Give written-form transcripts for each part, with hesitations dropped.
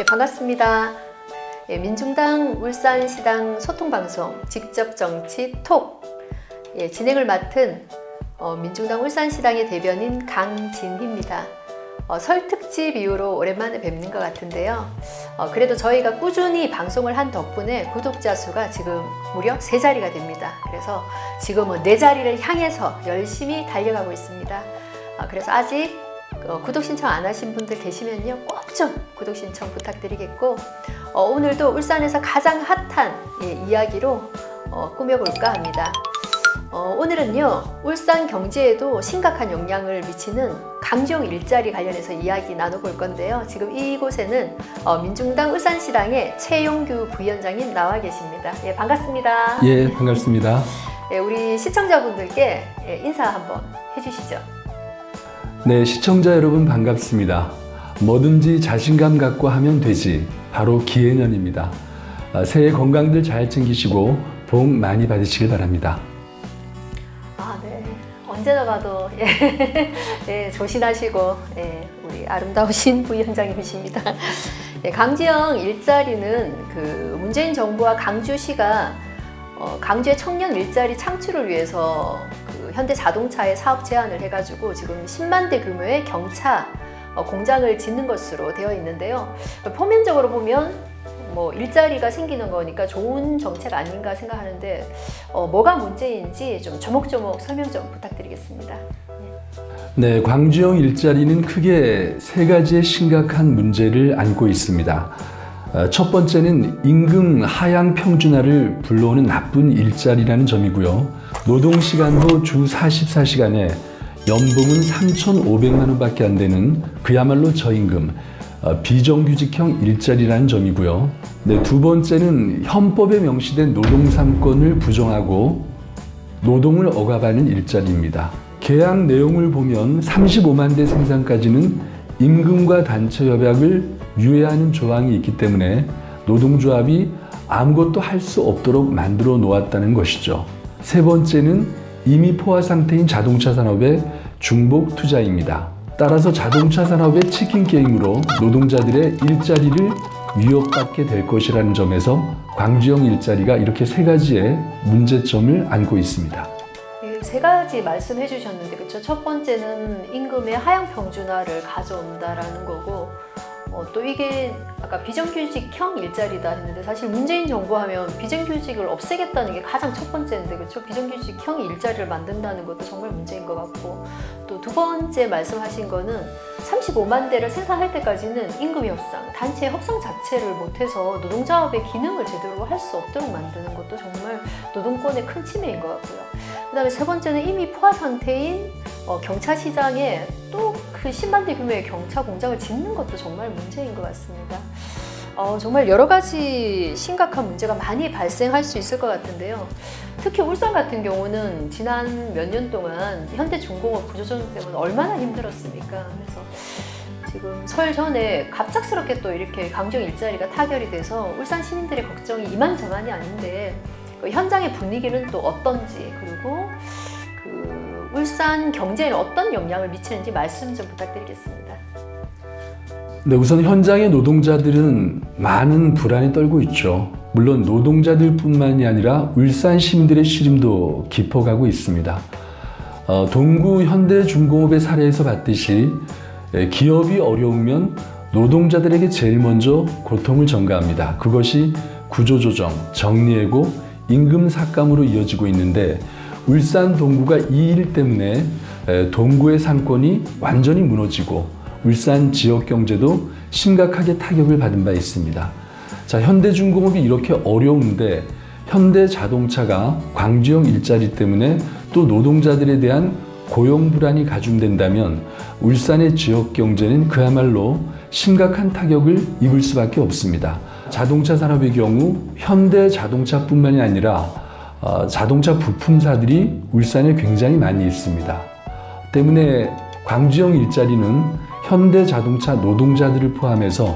네, 반갑습니다. 네, 민중당 울산시당 소통방송 직접정치 톡 진행을 맡은 민중당 울산시당의 대변인 강진희입니다. 설 특집 이후로 오랜만에 뵙는 것 같은데요. 그래도 저희가 꾸준히 방송을 한 덕분에 구독자 수가 지금 무려 3자리가 됩니다. 그래서 지금은 4자리를 향해서 열심히 달려가고 있습니다. 그래서 아직 구독 신청 안 하신 분들 계시면요, 꼭 좀 구독 신청 부탁드리겠고, 오늘도 울산에서 가장 핫한 이야기로 꾸며볼까 합니다. 오늘은요, 울산 경제에도 심각한 영향을 미치는 강주영 일자리 관련해서 이야기 나눠볼 건데요. 지금 이곳에는 민중당 울산시당의 최용규 부위원장님 나와 계십니다. 예, 반갑습니다. 예, 반갑습니다. 예, 우리 시청자분들께 인사 한번 해주시죠. 네, 시청자 여러분 반갑습니다. 뭐든지 자신감 갖고 하면 되지, 바로 기해년입니다. 새해 건강들 잘 챙기시고 복 많이 받으시길 바랍니다. 네. 언제나 봐도 조신하시고 우리 아름다우신 부위원장님이십니다. 강주영 일자리는 그 문재인 정부와 강주시가 강주의 청년 일자리 창출을 위해서 그 현대자동차에 사업 제안을 해가지고 지금 10만 대 규모의 경차 공장을 짓는 것으로 되어 있는데요. 표면적으로 보면 뭐 일자리가 생기는 거니까 좋은 정책 아닌가 생각하는데 뭐가 문제인지 좀 조목조목 설명 좀 부탁드리겠습니다. 네, 광주형 일자리는 크게 3가지의 심각한 문제를 안고 있습니다. 첫 번째는 임금 하향 평준화를 불러오는 나쁜 일자리라는 점이고요. 노동시간도 주 44시간에 연봉은 3,500만 원밖에 안 되는 그야말로 저임금, 비정규직형 일자리라는 점이고요. 네, 두 번째는 헌법에 명시된 노동삼권을 부정하고 노동을 억압하는 일자리입니다. 계약 내용을 보면 35만 대 생산까지는 임금과 단체 협약을 유예하는 조항이 있기 때문에 노동조합이 아무것도 할 수 없도록 만들어 놓았다는 것이죠. 세 번째는 이미 포화 상태인 자동차 산업의 중복 투자입니다. 따라서 자동차 산업의 치킨 게임으로 노동자들의 일자리를 위협받게 될 것이라는 점에서 광주형 일자리가 이렇게 3가지의 문제점을 안고 있습니다. 3가지 말씀해 주셨는데, 그렇죠? 첫 번째는 임금의 하향 평준화를 가져온다라는 거고, 또 이게 아까 비정규직형 일자리다 했는데, 사실 문재인 정부 하면 비정규직을 없애겠다는 게 가장 첫 번째인데, 그렇죠? 비정규직형 일자리를 만든다는 것도 정말 문제인 것 같고, 또 두 번째 말씀하신 거는 35만 대를 생산할 때까지는 임금 협상, 단체 협상 자체를 못해서 노동조합의 기능을 제대로 할 수 없도록 만드는 것도 정말 노동권의 큰 침해인 것 같고요. 그 다음에 세 번째는 이미 포화 상태인 경차 시장에 또 그 10만 대 규모의 경차 공장을 짓는 것도 정말 문제인 것 같습니다. 정말 여러 가지 심각한 문제가 많이 발생할 수 있을 것 같은데요. 특히 울산 같은 경우는 지난 몇 년 동안 현대중공업 구조조정 때문에 얼마나 힘들었습니까? 그래서 지금 설 전에 갑작스럽게 또 이렇게 강주영 일자리가 타결이 돼서 울산 시민들의 걱정이 이만저만이 아닌데, 현장의 분위기는 또 어떤지, 그리고 울산 경제에는 어떤 영향을 미치는지 말씀 좀 부탁드리겠습니다. 네, 우선 현장의 노동자들은 많은 불안에 떨고 있죠. 물론 노동자들뿐만이 아니라 울산 시민들의 시름도 깊어가고 있습니다. 동구 현대중공업의 사례에서 봤듯이 기업이 어려우면 노동자들에게 제일 먼저 고통을 전가합니다. 그것이 구조조정, 정리해고, 임금 삭감으로 이어지고 있는데, 울산 동구가 이 일 때문에 동구의 상권이 완전히 무너지고 울산 지역 경제도 심각하게 타격을 받은 바 있습니다. 자, 현대중공업이 이렇게 어려운데 현대자동차가 광주형 일자리 때문에 또 노동자들에 대한 고용 불안이 가중된다면 울산의 지역 경제는 그야말로 심각한 타격을 입을 수밖에 없습니다. 자동차 산업의 경우 현대자동차뿐만이 아니라 자동차 부품사들이 울산에 굉장히 많이 있습니다. 때문에 광주형 일자리는 현대자동차 노동자들을 포함해서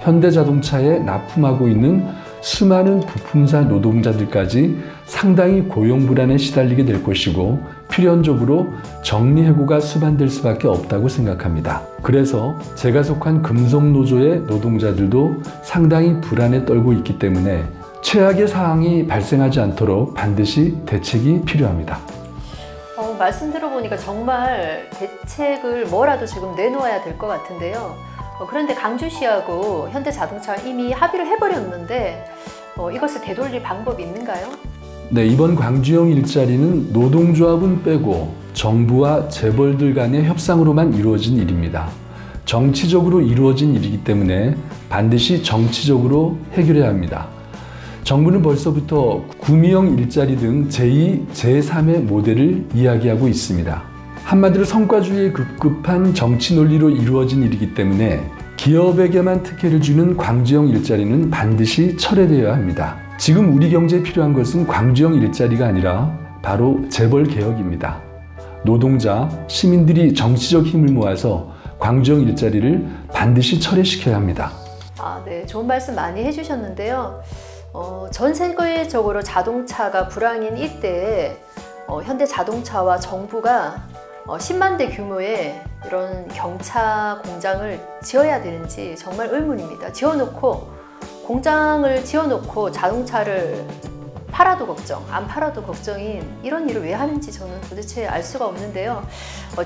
현대자동차에 납품하고 있는 수많은 부품사 노동자들까지 상당히 고용불안에 시달리게 될 것이고 필연적으로 정리해고가 수반될 수밖에 없다고 생각합니다. 그래서 제가 속한 금속노조의 노동자들도 상당히 불안에 떨고 있기 때문에 최악의 상황이 발생하지 않도록 반드시 대책이 필요합니다. 말씀 들어보니까 정말 대책을 뭐라도 지금 내놓아야 될 것 같은데요. 그런데 강주시하고 현대자동차가 이미 합의를 해버렸는데 이것을 되돌릴 방법이 있는가요? 네, 이번 광주형 일자리는 노동조합은 빼고 정부와 재벌들 간의 협상으로만 이루어진 일입니다. 정치적으로 이루어진 일이기 때문에 반드시 정치적으로 해결해야 합니다. 정부는 벌써부터 구미형 일자리 등 제2, 제3의 모델을 이야기하고 있습니다. 한마디로 성과주의에 급급한 정치 논리로 이루어진 일이기 때문에 기업에게만 특혜를 주는 광주형 일자리는 반드시 철회되어야 합니다. 지금 우리 경제에 필요한 것은 광주형 일자리가 아니라 바로 재벌 개혁입니다. 노동자, 시민들이 정치적 힘을 모아서 광주형 일자리를 반드시 철회시켜야 합니다. 네, 좋은 말씀 많이 해주셨는데요. 전 세계적으로 자동차가 불황인 이때에 현대자동차와 정부가 10만 대 규모의 이런 경차 공장을 지어야 되는지 정말 의문입니다. 공장을 지어놓고 자동차를 팔아도 걱정, 안 팔아도 걱정인 이런 일을 왜 하는지 저는 도대체 알 수가 없는데요.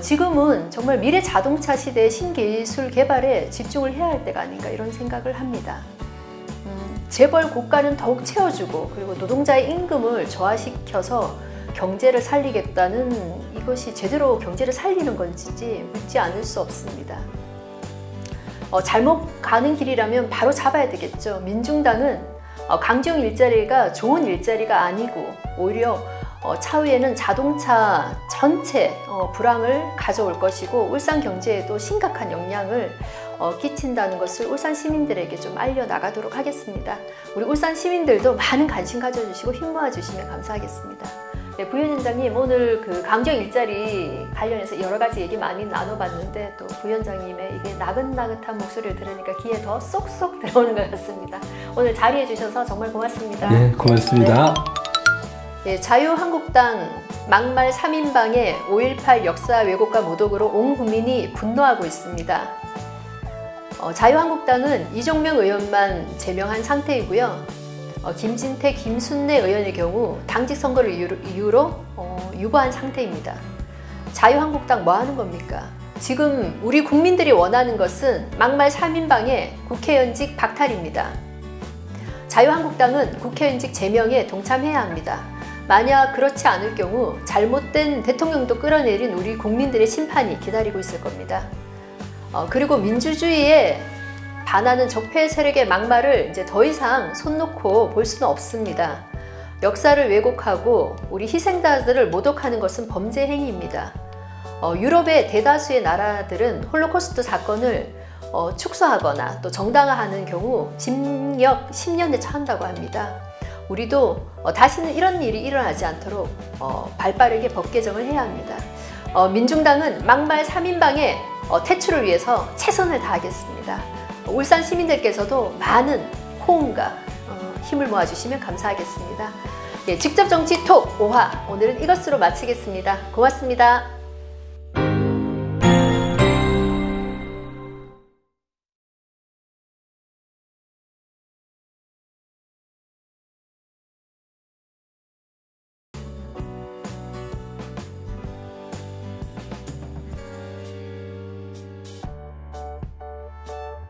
지금은 정말 미래 자동차 시대의 신기술 개발에 집중을 해야 할 때가 아닌가 이런 생각을 합니다. 재벌 고가는 더욱 채워주고 그리고 노동자의 임금을 저하시켜서 경제를 살리겠다는 이것이 제대로 경제를 살리는 건지 묻지 않을 수 없습니다. 잘못 가는 길이라면 바로 잡아야 되겠죠. 민중당은 광주형 일자리가 좋은 일자리가 아니고 오히려 차후에는 자동차 전체 불황을 가져올 것이고 울산 경제에도 심각한 영향을 끼친다는 것을 울산 시민들에게 좀 알려나가도록 하겠습니다. 우리 울산 시민들도 많은 관심 가져주시고 힘 모아주시면 감사하겠습니다. 네, 부위원장님 오늘 그 광주형 일자리 관련해서 여러 가지 얘기 많이 나눠봤는데 또 부위원장님의 이게 나긋나긋한 목소리를 들으니까 귀에 더 쏙쏙 들어오는 것 같습니다. 오늘 자리해 주셔서 정말 고맙습니다. 네, 고맙습니다. 네, 자유한국당 막말 3인방의 5.18 역사 왜곡과 모독으로 온 국민이 분노하고 있습니다. 자유한국당은 이종명 의원만 제명한 상태이고요. 김진태, 김순례 의원의 경우 당직 선거를 이유로 유보한 상태입니다. 자유한국당 뭐 하는 겁니까? 지금 우리 국민들이 원하는 것은 막말 3인방의 국회의원직 박탈입니다. 자유한국당은 국회의원직 제명에 동참해야 합니다. 만약 그렇지 않을 경우 잘못된 대통령도 끌어내린 우리 국민들의 심판이 기다리고 있을 겁니다. 그리고 민주주의에 반하는 적폐 세력의 막말을 이제 더 이상 손 놓고 볼 수는 없습니다. 역사를 왜곡하고 우리 희생자들을 모독하는 것은 범죄 행위입니다. 유럽의 대다수의 나라들은 홀로코스트 사건을 축소하거나 또 정당화하는 경우 징역 10년에 처한다고 합니다. 우리도 다시는 이런 일이 일어나지 않도록 발빠르게 법 개정을 해야 합니다. 민중당은 막말 3인방의 퇴출을 위해서 최선을 다하겠습니다. 울산 시민들께서도 많은 호응과 힘을 모아주시면 감사하겠습니다. 예, 직접 정치 톡 5화 오늘은 이것으로 마치겠습니다. 고맙습니다.